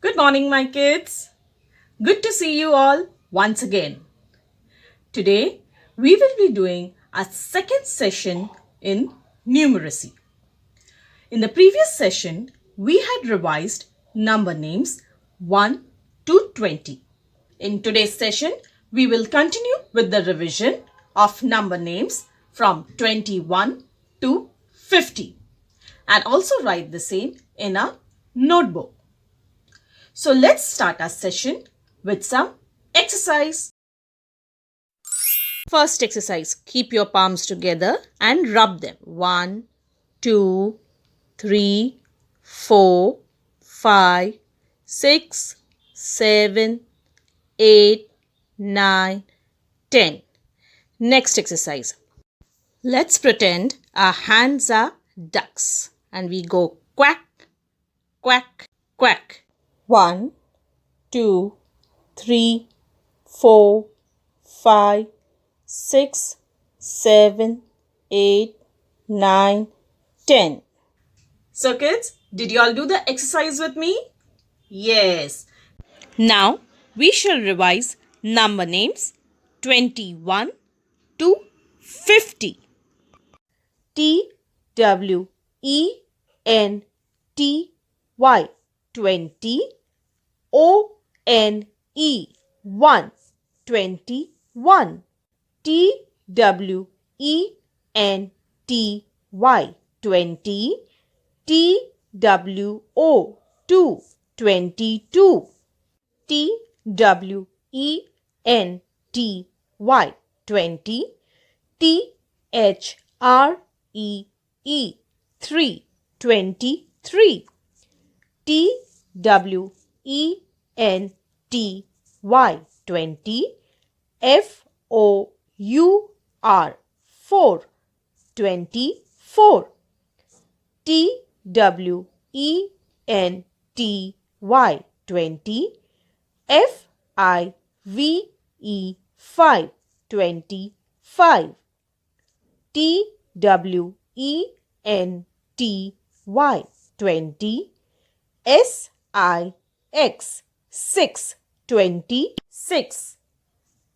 Good morning, my kids. Good to see you all once again. Today, we will be doing our second session in numeracy. In the previous session, we had revised number names 1 to 20. In today's session, we will continue with the revision of number names from 21 to 50 and also write the same in a notebook. So let's start our session with some exercise. First exercise, keep your palms together and rub them. 1, 2, 3, 4, 5, 6, 7, 8, 9, 10. Next exercise. Let's pretend our hands are ducks and we go quack, quack, quack. 1, 2, 3, 4, 5, 6, 7, 8, 9, 10. So kids, did you all do the exercise with me? Yes. Now we shall revise number names 21 to 50. TWENTY 20, ONE 1 21, TWENTY 20, TWO 2 22, TWENTY 20, THREE 3 23, TWENTY 20, FOUR 4 24, TWENTY 20, FIVE 5 25, TWENTY 20, SIX 6 26,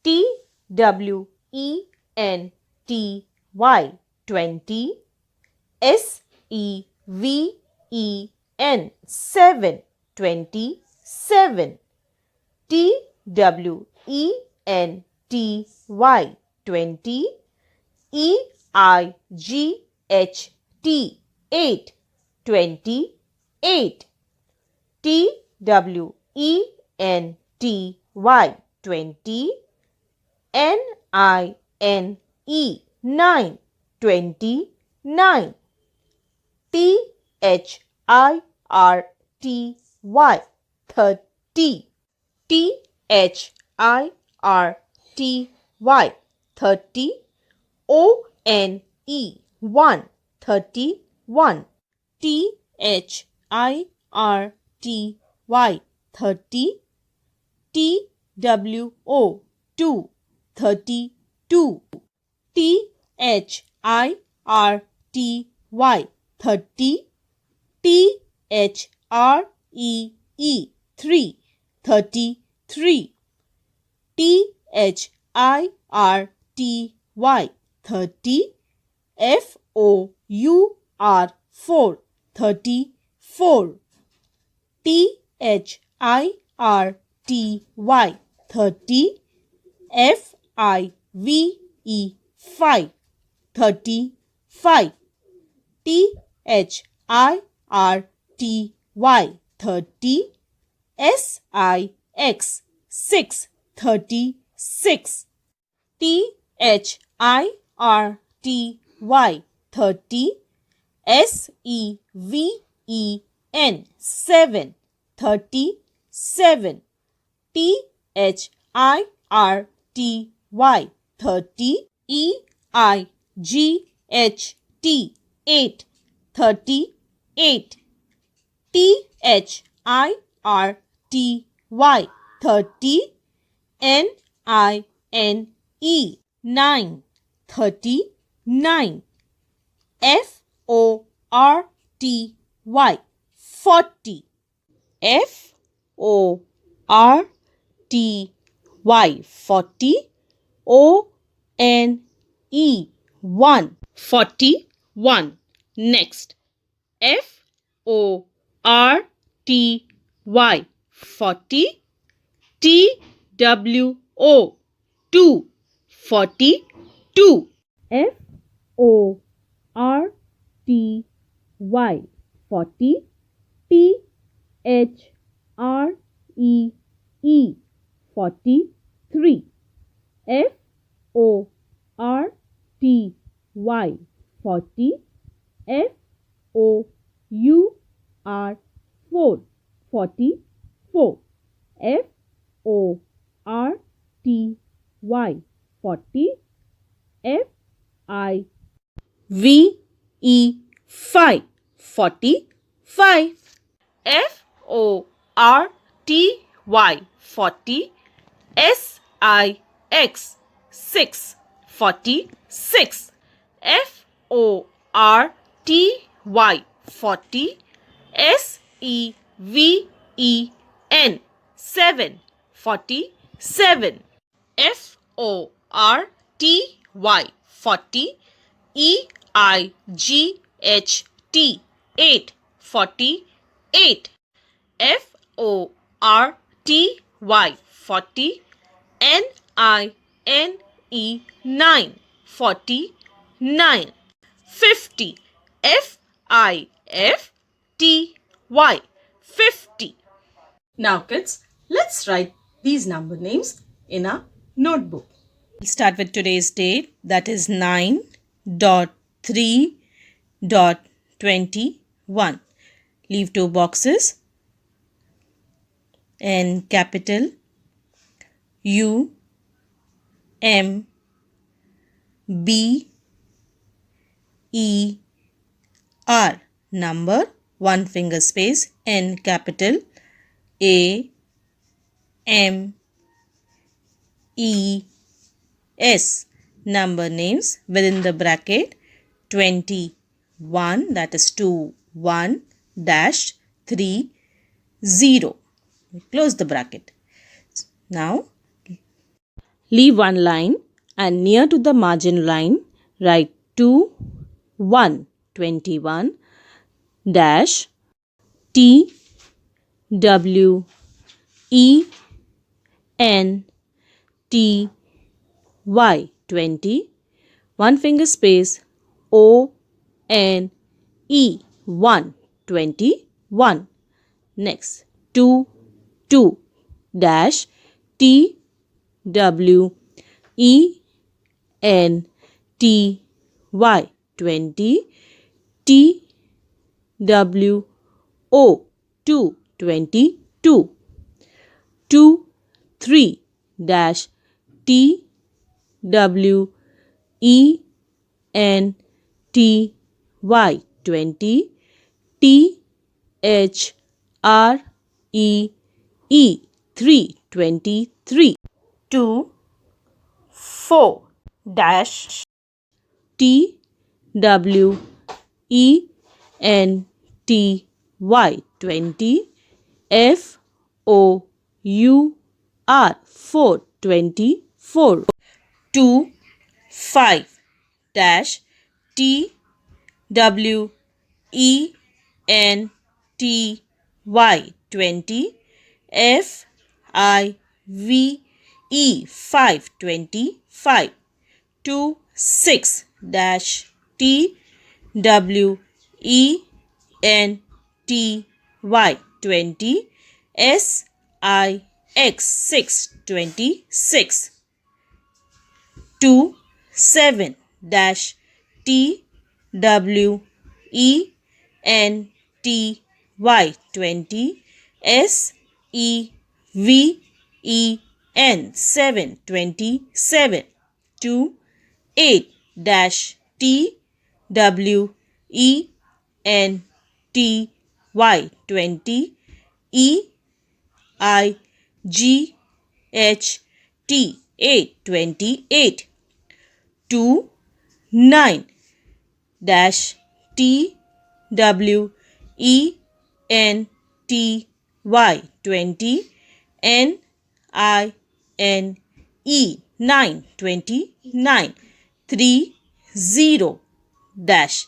TWENTY 20, SEVEN 7 27, TWENTY 20, EIGHT 8 28, TWENTY 20, NINE 9 29, THIRTY 30, THIRTY 30, ONE 1 31, THIRTY 30, TWO 2 32, THIRTY 30, THREE 3 33, THIRTY 30, FOUR 4 34, THIRTY 30, FIVE 5 35, THIRTY 30, SIX 6 36, THIRTY 30, SEVEN 7 37, THIRTY 30, EIGHT 8 38, THIRTY 30, NINE 9 39, FORTY 40, O R T Y 40, O N E 1 41. Next, F O R T Y 40, T W O 2 42. F O R T Y 40, T H R E E 43. F O R T Y 40, F O U R 4 44. F O R T Y 40, F I V E 5 45. F O R T Y 40, S I X 6 46. F O R T Y 40, S E V E N 7 47. F O R T Y 40, E I G H T 8 48. F O R T Y 40, N I N E 9 49. 50. F I F T Y 50. Now kids, let's write these number names in a notebook. We'll start with today's date, that is 9.3.21. Leave two boxes and capital U M B E R number, one finger space, N capital A M E S number names within the bracket 21, that is 21 dash 30. Close the bracket. Now leave one line and near to the margin line write 21 dash T W E N T Y 20, one finger space O N E 1 21. Next 2 dash T W E N T Y 20, T W O 2 22. 3 dash T W E N T Y 20, T H R E E 3 23. 4 dash T W E N T Y 20, F O U R 4 24. 5 dash T W E N T Y 20, F I V E 5 25. 6 dash T W E N T Y 20, S I X 6 26. 7 dash T W E N T Y 20, S E V E N 7 27. 8 dash T W E N T Y 20, E I G H T 8 28. 9 dash T W E N T Y 20, N I N E 9 29, 30 dash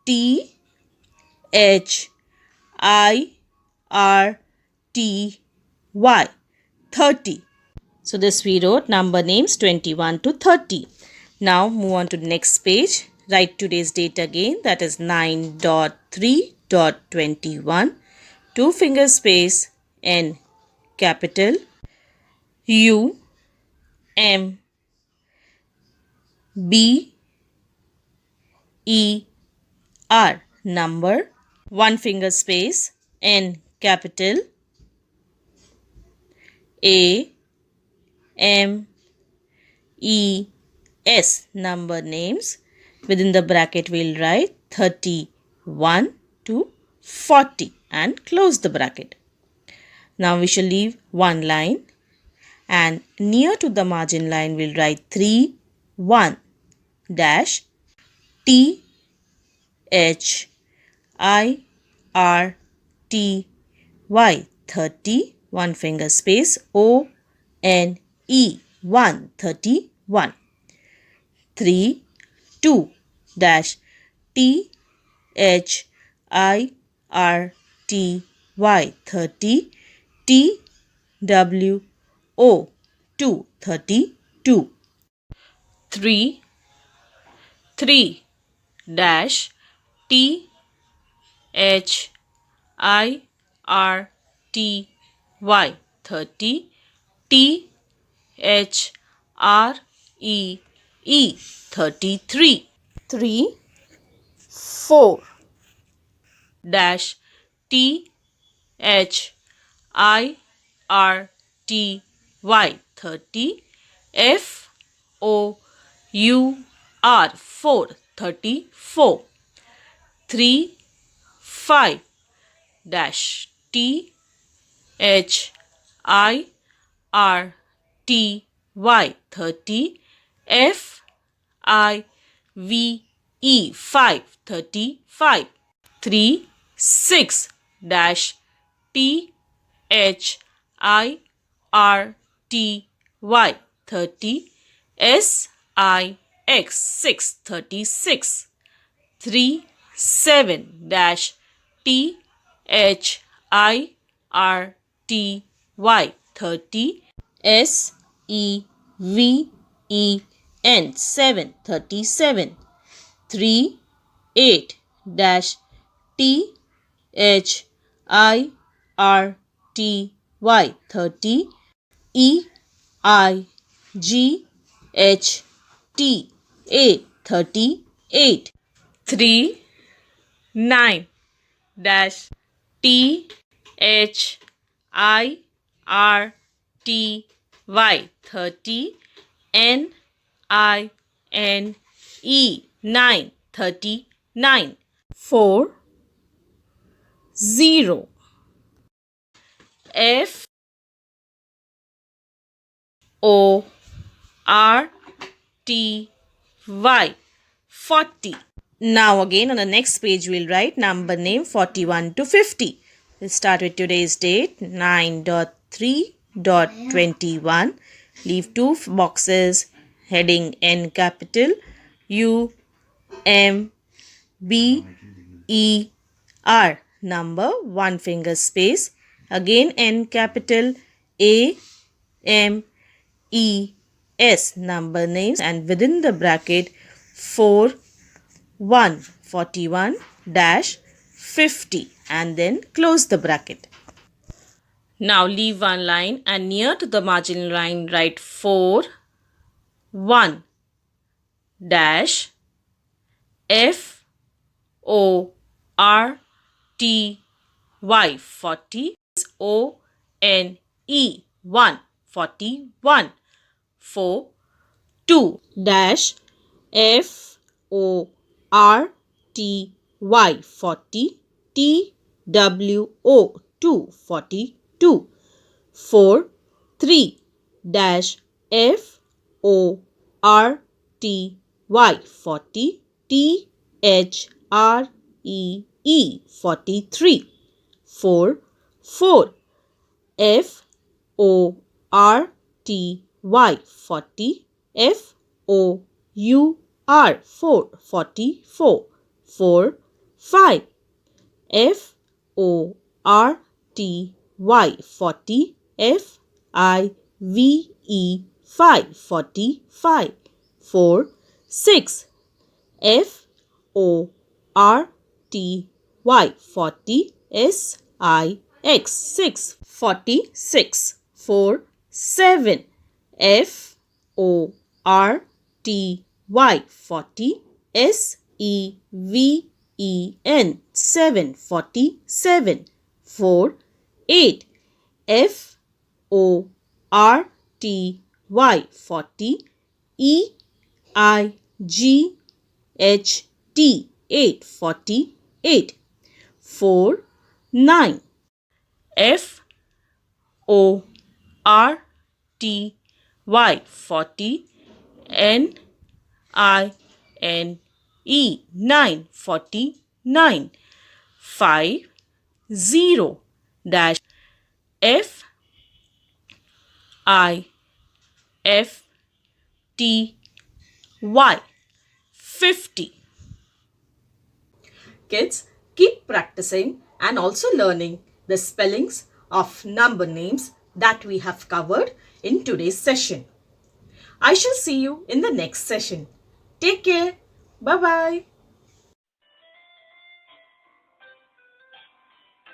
T H I R T Y 30. So this we wrote number names 21 to 30. Now move on to the next page. Write today's date again, that is 9.3.21. Two finger space N capital U M B E R number. One finger space N capital A M E S number names. Within the bracket we'll write 31 to 40 and close the bracket. Now we shall leave one line and near to the margin line we'll write 3 1 dash T H I R T Y 30, one finger space O N E 1 31. 3 2 dash T H I R T Y 30 T W O 2 32. 3 3 dash T H I R T Y 30 T H R E E 33. 3 4 dash T H I R T Y 30 F O U R 4 34. 3 5 dash T H I R T Y 30 F I V E 5 35. 3 6 dash T H I R T Y 30 S I X 6 36. 3 7 dash T H I R T Y 30 S E V E N 7 37. 3 8 dash T H I R T Y 30 E I G H T A 38. 3 9 dash T H I R T Y 30 N I N E 9 39. 4 0 F O R T Y 40. Now again on the next page we'll write number name 41 to 50. We'll start with today's date 9.3.21. Leave two boxes, heading N capital U M B E R number, one finger space, again N capital A M E S number names, and within the bracket 4 1 41 dash 50 and then close the bracket. Now leave one line and near to the margin line write 4 1 dash F O R T Y 40 O N E 1 41. 4 2 dash F O R T Y 40 T W O 2 42. 4 3 dash F O R T Y 40 T H R E E 43. 4 4 F-O-R-T-Y 40, F-O-U-R 4 44 4 5 F-O-R-T-Y 40 F-I-V-E 5 45 4 6 F-O-R-T-Y 40 S-I-X 6 46 4 7 F-O-R-T-Y 40 S-E-V-E-N 7 47 4 8 F-O-R-T-Y 40 E-I-G-H-T 8 48 4 9 F-O-R-T-Y 40 N-I-N-E 9 49 5 0 dash F-I-F-T-Y 50. Kids, keep practicing and also learning the spellings of number names that we have covered in today's session. I shall see you in the next session. Take care. Bye-bye.